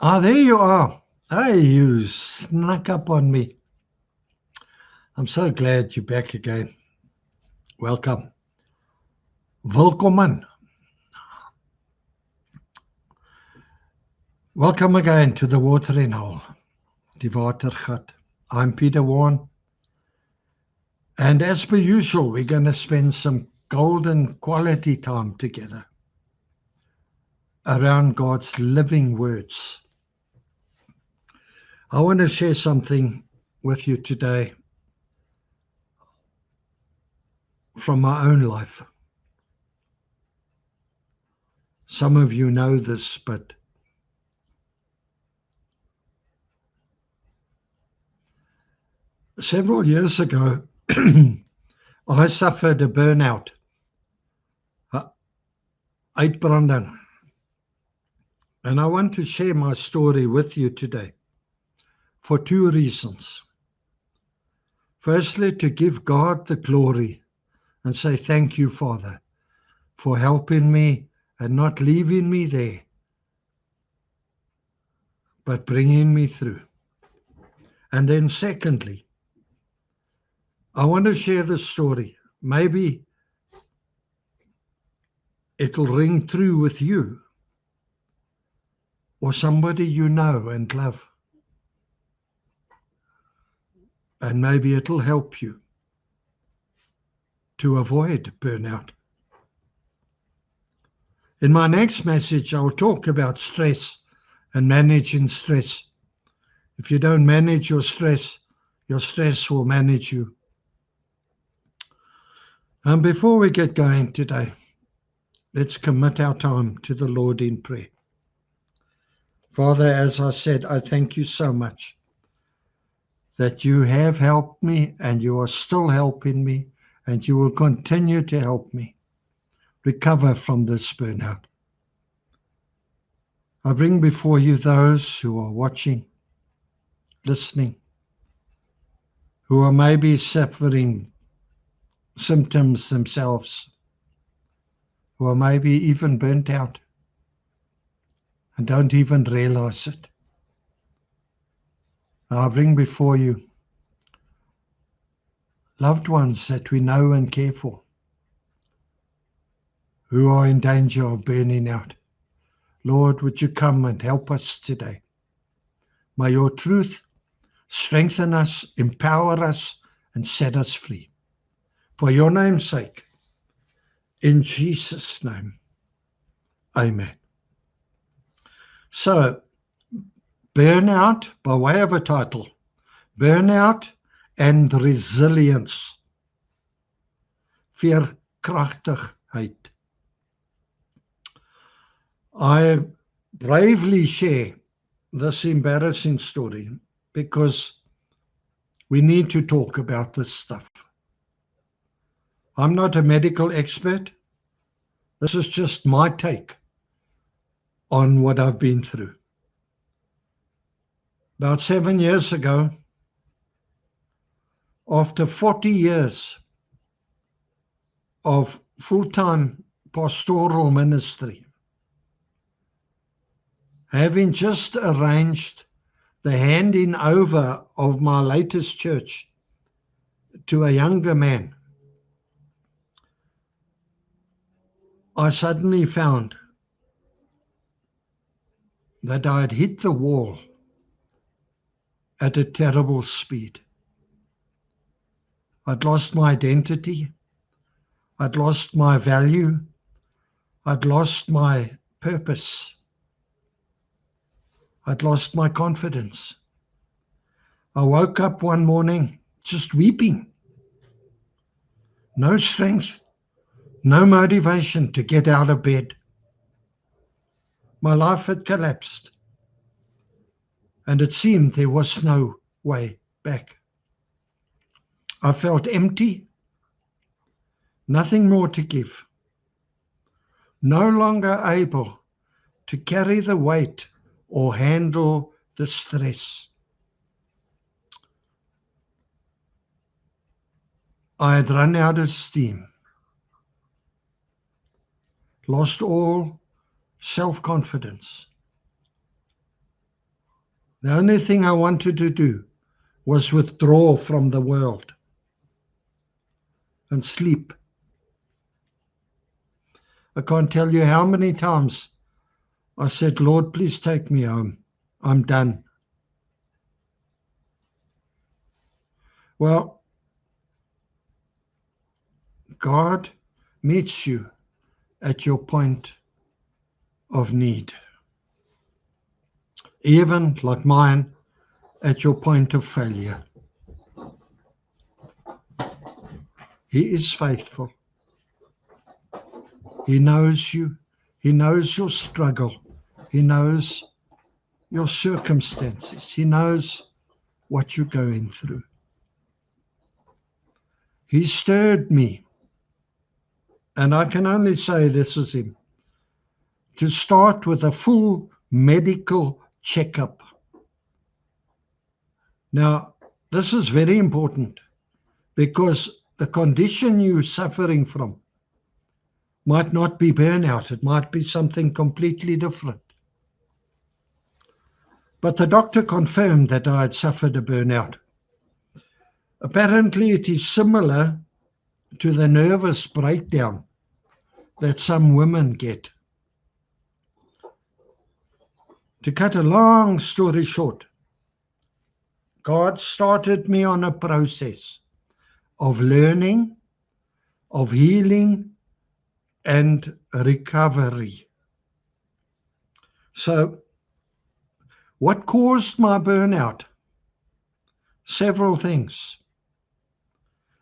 Ah, there you are. Hey, you snuck up on me. I'm so glad you're back again. Welcome. Welkom. Welcome again to the Watering Hole, die Watergat. I'm Peter Warren. And as per usual, we're going to spend some golden quality time together around God's living words. I want to share something with you today from my own life. Some of you know this, but several years ago, I suffered a burnout, uitbranding. And I want to share my story with you today for two reasons. Firstly, to give God the glory and say, thank you, Father, for helping me and not leaving me there, but bringing me through. And then secondly, I want to share the story. Maybe it'll ring true with you or somebody you know and love. And maybe it'll help you to avoid burnout. In my next message, I'll talk about stress and managing stress. If you don't manage your stress will manage you. And before we get going today, let's commit our time to the Lord in prayer. Father, as I said, I thank you so much that you have helped me and you are still helping me and you will continue to help me recover from this burnout. I bring before you those who are watching, listening, who are maybe suffering symptoms themselves, who are maybe even burnt out and don't even realize it. I bring before you loved ones that we know and care for, who are in danger of burning out. Lord, would you come and help us today? May your truth strengthen us, empower us, and set us free. For your name's sake, in Jesus' name, amen. So, burnout, by way of a title, burnout and resilience, veerkragtigheid. I bravely share this embarrassing story because we need to talk about this stuff. I'm not a medical expert. This is just my take on what I've been through. About 7 years ago, after 40 years of full-time pastoral ministry, having just arranged the handing over of my latest church to a younger man, I suddenly found that I had hit the wall at a terrible speed. I'd lost my identity. I'd lost my value. I'd lost my purpose. I'd lost my confidence. I woke up one morning just weeping. No strength, no motivation to get out of bed. My life had collapsed, and it seemed there was no way back. I felt empty, nothing more to give, no longer able to carry the weight or handle the stress. I had run out of steam, lost all self-confidence, The only thing I wanted to do was withdraw from the world and sleep. I can't tell you how many times I said, Lord, please take me home. I'm done. Well, God meets you at your point of need. Even like mine, at your point of failure. He is faithful. He knows you. He knows your struggle. He knows your circumstances. He knows what you're going through. He stirred me, and I can only say this is him, to start with a full medical checkup. Now, this is very important because the condition you're suffering from might not be burnout. It might be something completely different. But the doctor confirmed that I had suffered a burnout. Apparently, it is similar to the nervous breakdown that some women get. To cut a long story short, God started me on a process of learning, of healing, and recovery. So, what caused my burnout? Several things.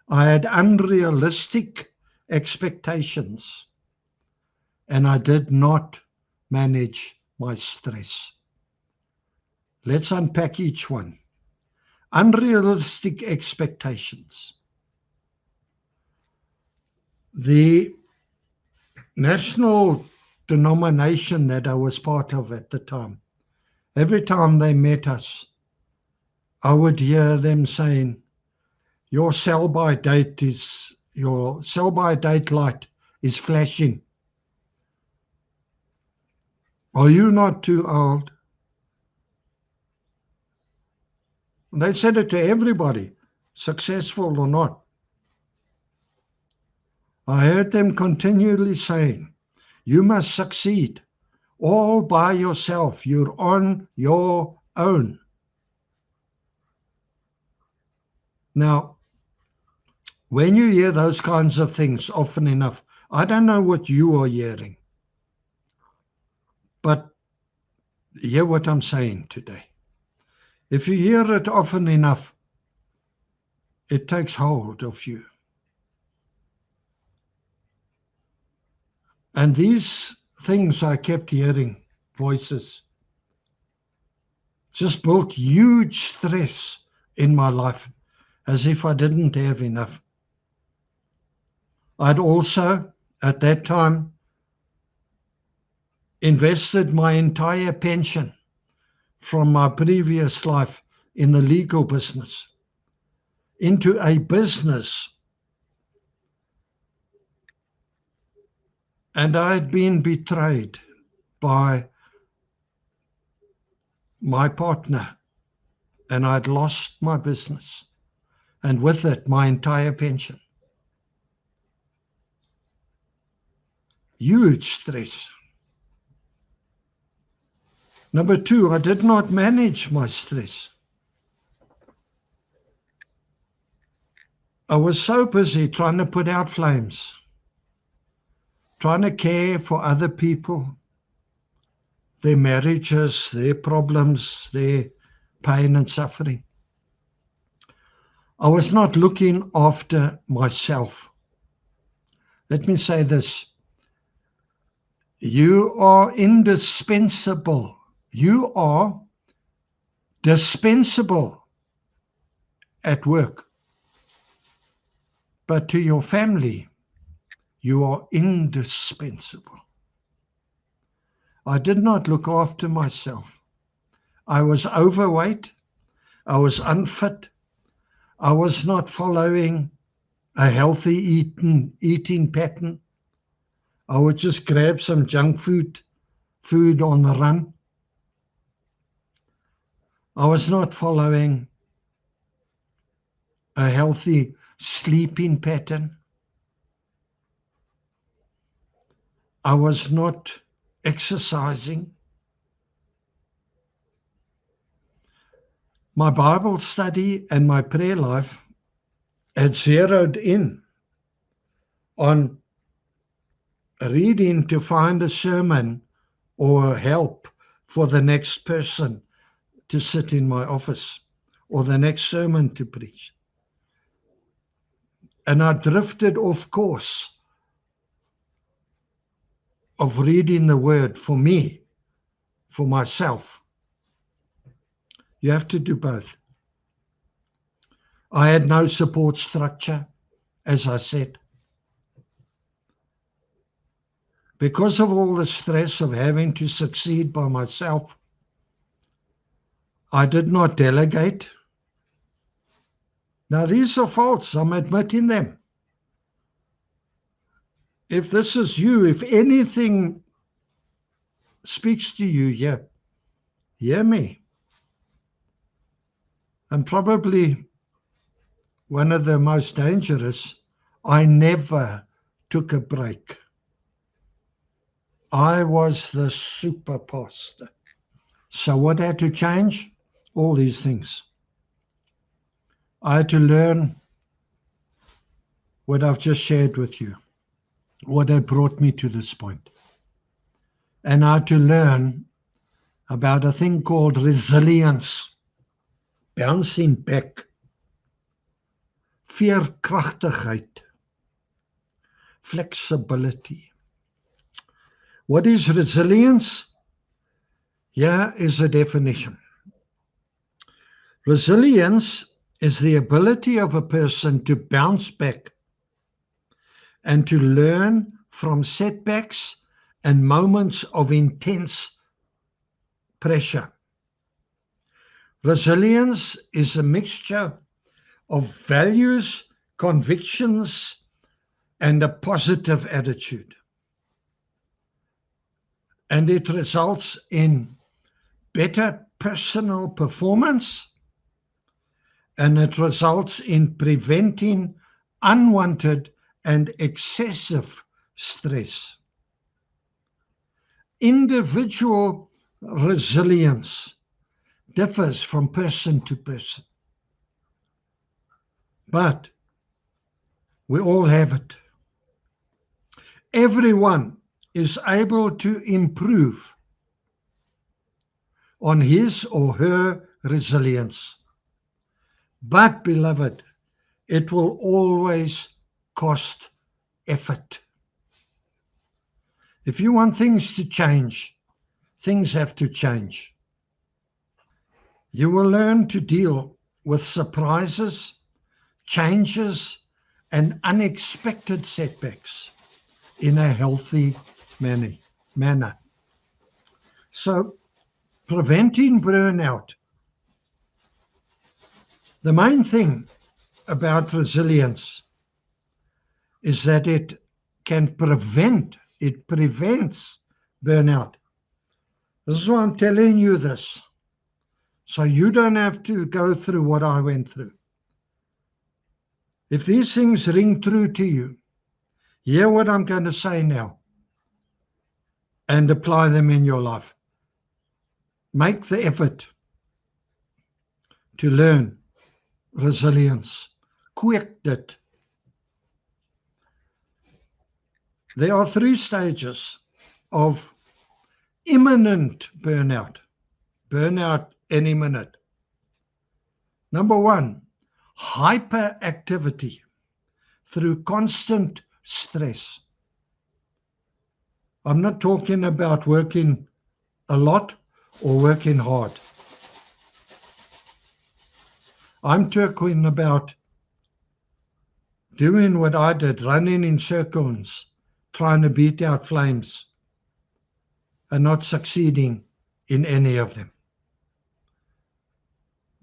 I had unrealistic expectations, and I did not manage my stress. Let's unpack each one. Unrealistic expectations. The national denomination that I was part of at the time, every time they met us, I would hear them saying, your sell-by date light is flashing. Are you not too old? They said it to everybody, successful or not. I heard them continually saying, you must succeed all by yourself. You're on your own. Now, when you hear those kinds of things often enough, I don't know what you are hearing, but hear what I'm saying today. If you hear it often enough, it takes hold of you. And these things I kept hearing, voices, just built huge stress in my life, as if I didn't have enough. I'd also, at that time, invested my entire pension from my previous life in the legal business into a business. And I had been betrayed by my partner, and I'd lost my business, and with it, my entire pension. Huge stress. Number two, I did not manage my stress. I was so busy trying to put out flames, trying to care for other people, their marriages, their problems, their pain and suffering. I was not looking after myself. Let me say this. You are indispensable. You are dispensable at work. But to your family, you are indispensable. I did not look after myself. I was overweight. I was unfit. I was not following a healthy eating pattern. I would just grab some junk food on the run. I was not following a healthy sleeping pattern. I was not exercising. My Bible study and my prayer life had zeroed in on reading to find a sermon or help for the next person to sit in my office or the next sermon to preach. And I drifted off course of reading the word for me, for myself. You have to do both. I had no support structure, as I said. Because of all the stress of having to succeed by myself, I did not delegate. Now, these are faults, I'm admitting them. If this is you, if anything speaks to you, hear me. And probably one of the most dangerous, I never took a break. I was the super pastor. So what had to change? All these things. I had to learn what I've just shared with you, what had brought me to this point. And I had to learn about a thing called resilience, bouncing back, veerkragtigheid, flexibility. What is resilience? Here is a definition. Resilience is the ability of a person to bounce back and to learn from setbacks and moments of intense pressure. Resilience is a mixture of values, convictions, and a positive attitude. And it results in better personal performance, and it results in preventing unwanted and excessive stress. Individual resilience differs from person to person, but we all have it. Everyone is able to improve on his or her resilience. But, beloved, it will always cost effort. If you want things to change, things have to change. You will learn to deal with surprises, changes, and unexpected setbacks in a healthy manner. So, preventing burnout. The main thing about resilience is that it prevents burnout. This is why I'm telling you this, so you don't have to go through what I went through. If these things ring true to you, hear what I'm going to say now and apply them in your life. Make the effort to learn resilience. Kweek dit. There are 3 stages of imminent burnout. Burnout any minute. Number 1, hyperactivity through constant stress. I'm not talking about working a lot or working hard. I'm talking about doing what I did, running in circles, trying to beat out flames, and not succeeding in any of them.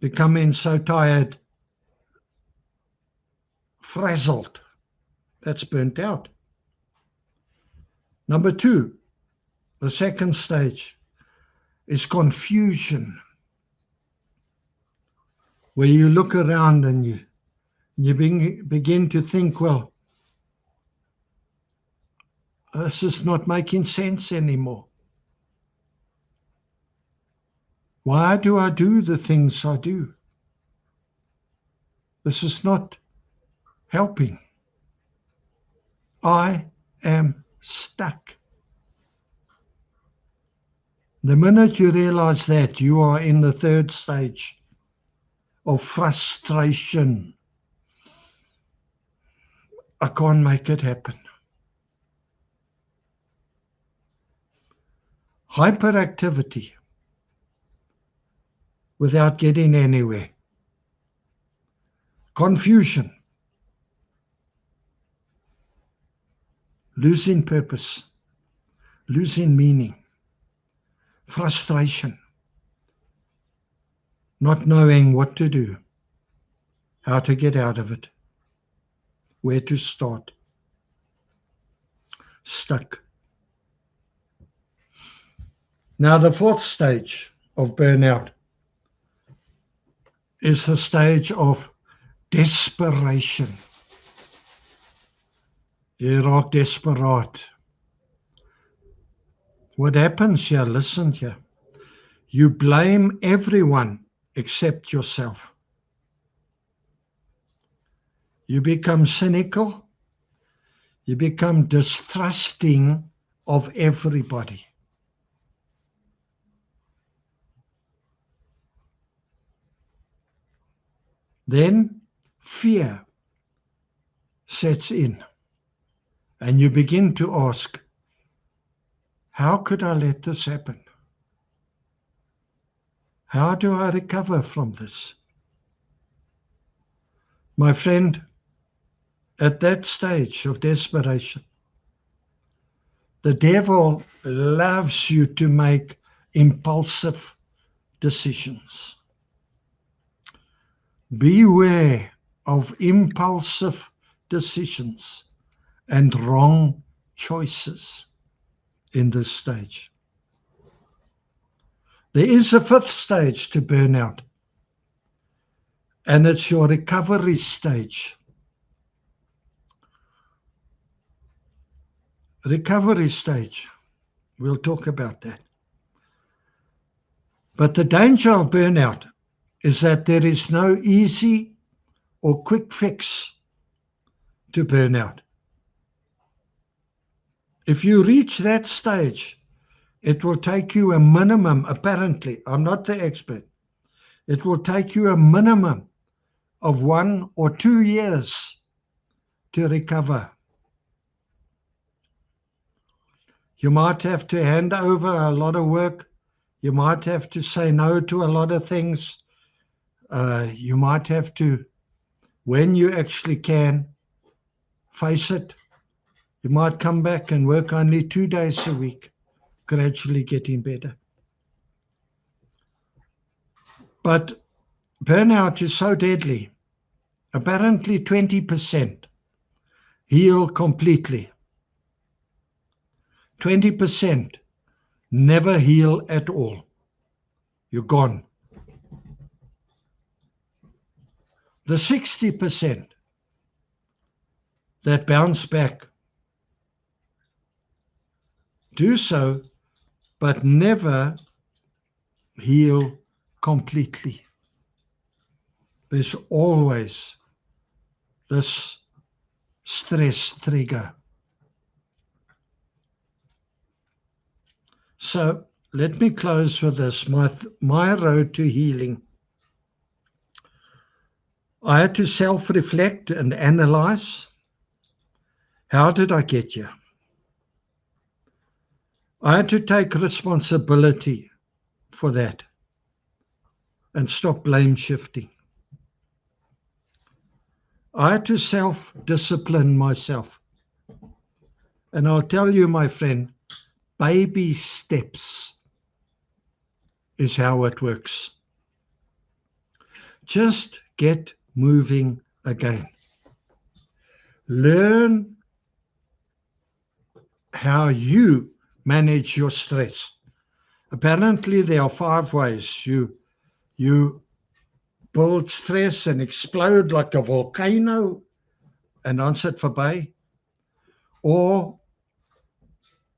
Becoming so tired, frazzled, that's burnt out. Number 2, the second stage, is confusion. where you look around and you begin to think, well, this is not making sense anymore. Why do I do the things I do? This is not helping. I am stuck. The minute you realize that, you are in the third stage of frustration. I can't make it happen. Hyperactivity without getting anywhere. Confusion. Losing purpose. Losing meaning. Frustration. Not knowing what to do. How to get out of it. Where to start. Stuck. Now the fourth stage of burnout is the stage of desperation. Jy raak desperaat. What happens here, listen here. You blame everyone except yourself. You become cynical. You become distrusting of everybody. Then fear sets in, and you begin to ask, how could I let this happen? How do I recover from this? My friend, at that stage of desperation, the devil loves you to make impulsive decisions. Beware of impulsive decisions and wrong choices in this stage. There is a fifth stage to burnout, and it's your recovery stage. Recovery stage, we'll talk about that. But the danger of burnout is that there is no easy or quick fix to burnout. If you reach that stage, it will take you a minimum, apparently, I'm not the expert, it will take you a minimum of 1 or 2 years to recover. You might have to hand over a lot of work. You might have to say no to a lot of things. You might have to, when you actually can, face it. You might come back and work only 2 days a week, gradually getting better. But burnout is so deadly. Apparently 20% heal completely. 20% never heal at all. You're gone. The 60% that bounce back do so, but never heal completely. There's always this stress trigger. So let me close with this. My road to healing. I had to self-reflect and analyze. How did I get here? I had to take responsibility for that and stop blame shifting. I had to self-discipline myself. And I'll tell you, my friend, baby steps is how it works. Just get moving again. Learn how you manage your stress. Apparently, there are 5 ways you build stress and explode like a volcano and dan sit verby. Or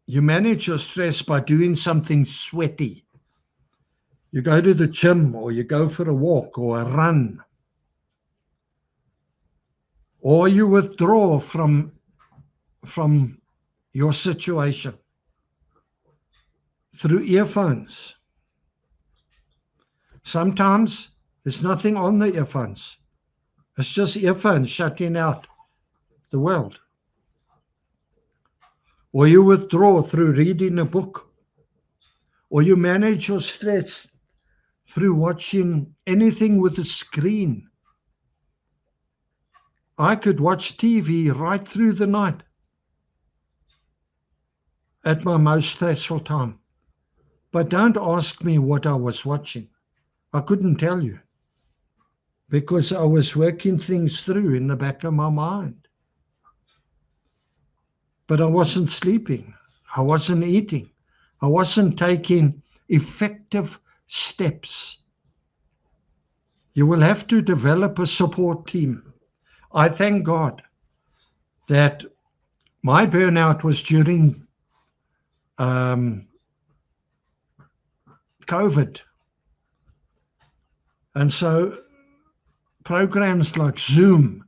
you manage your stress by doing something sweaty. You go to the gym, or you go for a walk or a run. Or you withdraw from your situation through earphones. Sometimes there's nothing on the earphones. It's just earphones shutting out the world. Or you withdraw through reading a book. Or you manage your stress through watching anything with a screen. I could watch TV right through the night at my most stressful time. But don't ask me what I was watching. I couldn't tell you, because I was working things through in the back of my mind. But I wasn't sleeping. I wasn't eating. I wasn't taking effective steps. You will have to develop a support team. I thank God that my burnout was during COVID. And so programs like Zoom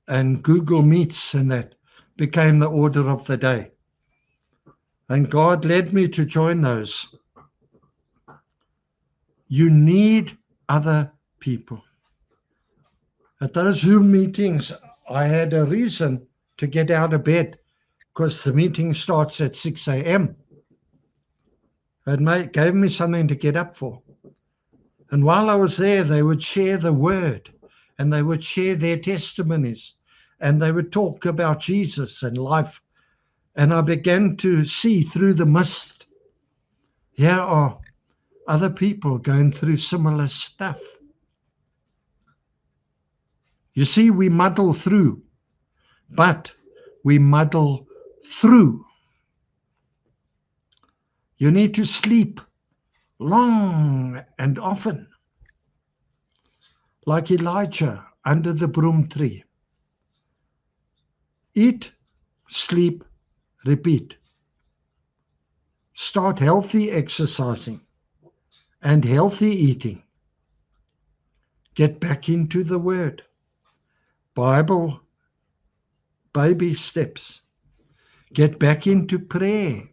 and Google Meets and that became the order of the day. And God led me to join those. You need other people. At those Zoom meetings, I had a reason to get out of bed, because the meeting starts at 6 a.m. It gave me something to get up for. And while I was there, they would share the word, and they would share their testimonies, and they would talk about Jesus and life. And I began to see through the mist, here are other people going through similar stuff. You see, we muddle through, but we muddle through. You need to sleep long and often, like Elijah under the broom tree. Eat, sleep, repeat. Start healthy exercising and healthy eating. Get back into the Word. Bible, baby steps. Get back into prayer.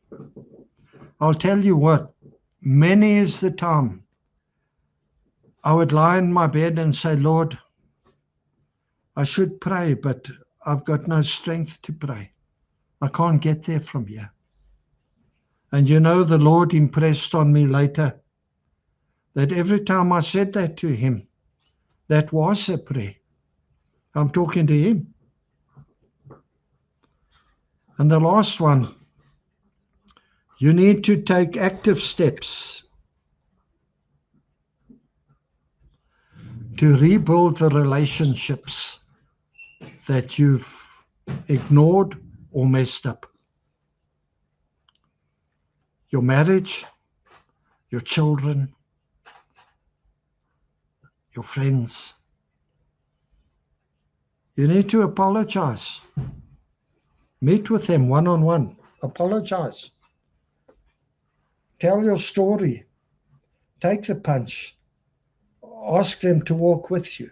I'll tell you what, many is the time I would lie in my bed and say, Lord, I should pray, but I've got no strength to pray. I can't get there from here. And you know, the Lord impressed on me later that every time I said that to him, that was a prayer. I'm talking to him. And the last one, you need to take active steps to rebuild the relationships that you've ignored or messed up. Your marriage, your children, your friends. You need to apologize. Meet with them one-on-one. Apologize. Tell your story. Take the punch. Ask them to walk with you.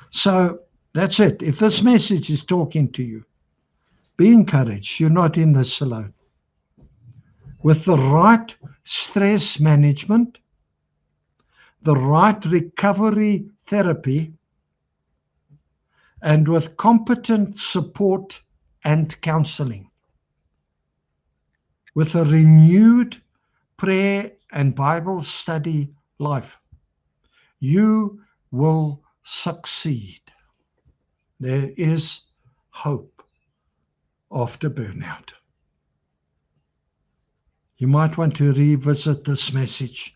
So that's it. If this message is talking to you, be encouraged. You're not in this alone. With the right stress management, the right recovery therapy, and with competent support and counseling, with a renewed prayer and Bible study life, you will succeed. There is hope after burnout. You might want to revisit this message.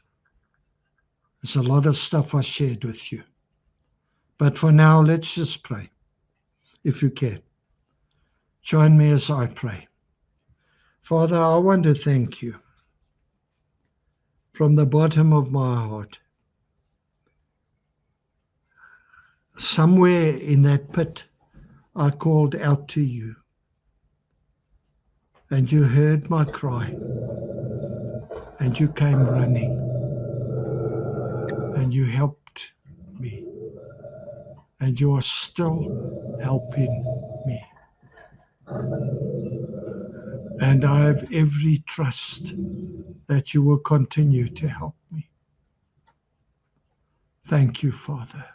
There's a lot of stuff I shared with you. But for now, let's just pray. If you can, join me as I pray. Father, I want to thank you from the bottom of my heart somewhere in that pit, I called out to you, and you heard my cry, and you came running, and you helped me, and you are still helping me. And I have every trust that you will continue to help me. Thank you, Father.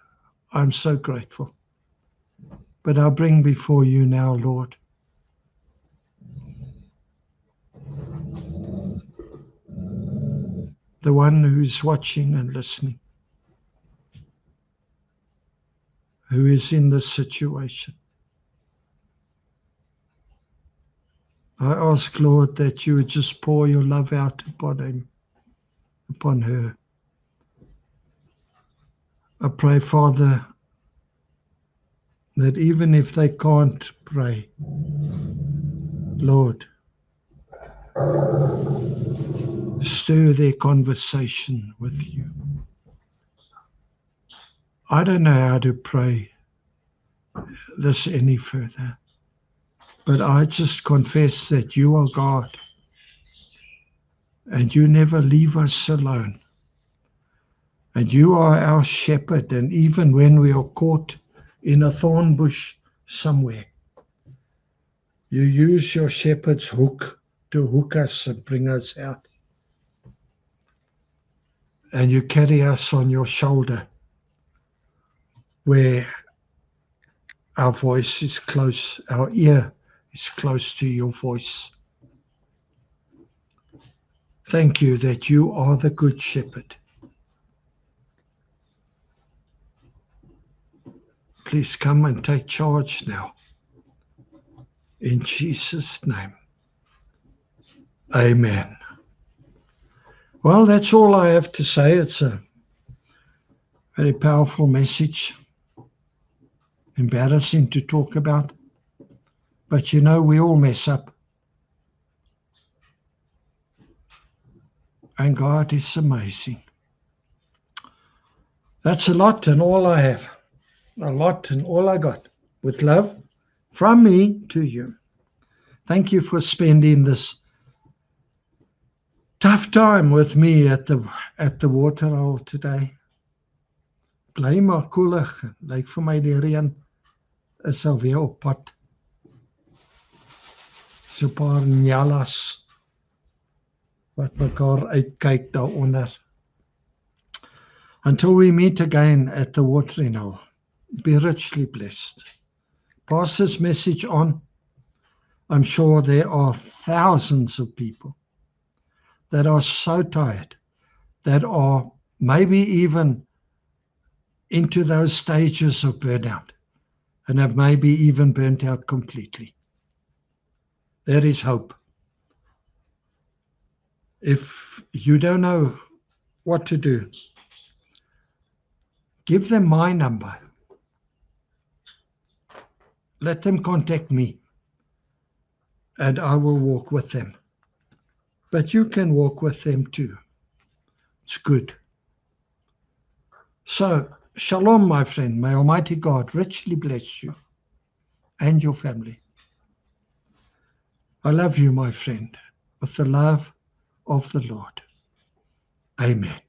I'm so grateful. But I bring before you now, Lord, the one who's watching and listening, who is in this situation. I ask, Lord, that you would just pour your love out upon him, upon her. I pray, Father, that even if they can't pray, Lord, stir their conversation with you. I don't know how to pray this any further, but I just confess that you are God and you never leave us alone. And you are our shepherd, and even when we are caught in a thorn bush somewhere, you use your shepherd's hook to hook us and bring us out. And you carry us on your shoulder where our voice is close, our ear is close to your voice. Thank you that you are the good shepherd. Please come and take charge now. In Jesus' name. Amen. Well, that's all I have to say. It's a very powerful message. Embarrassing to talk about. But you know, we all mess up. And God is amazing. That's a lot and all I have. A lot and all I got. With love from me to you. Thank you for spending this tough time with me at the waterhole today. Bly maar koelig. Lyk vir my die reën is alweer op pad. So 'n paar nyalas wat mekaar uitkyk daaronder. Until we meet again at the watering hole, be richly blessed. Pass this message on. I'm sure there are thousands of people that are so tired, that are maybe even into those stages of burnout and have maybe even burnt out completely. There is hope. If you don't know what to do, give them my number. Let them contact me and I will walk with them. But you can walk with them too. It's good. So, shalom, my friend. May Almighty God richly bless you and your family. I love you, my friend, with the love of the Lord. Amen.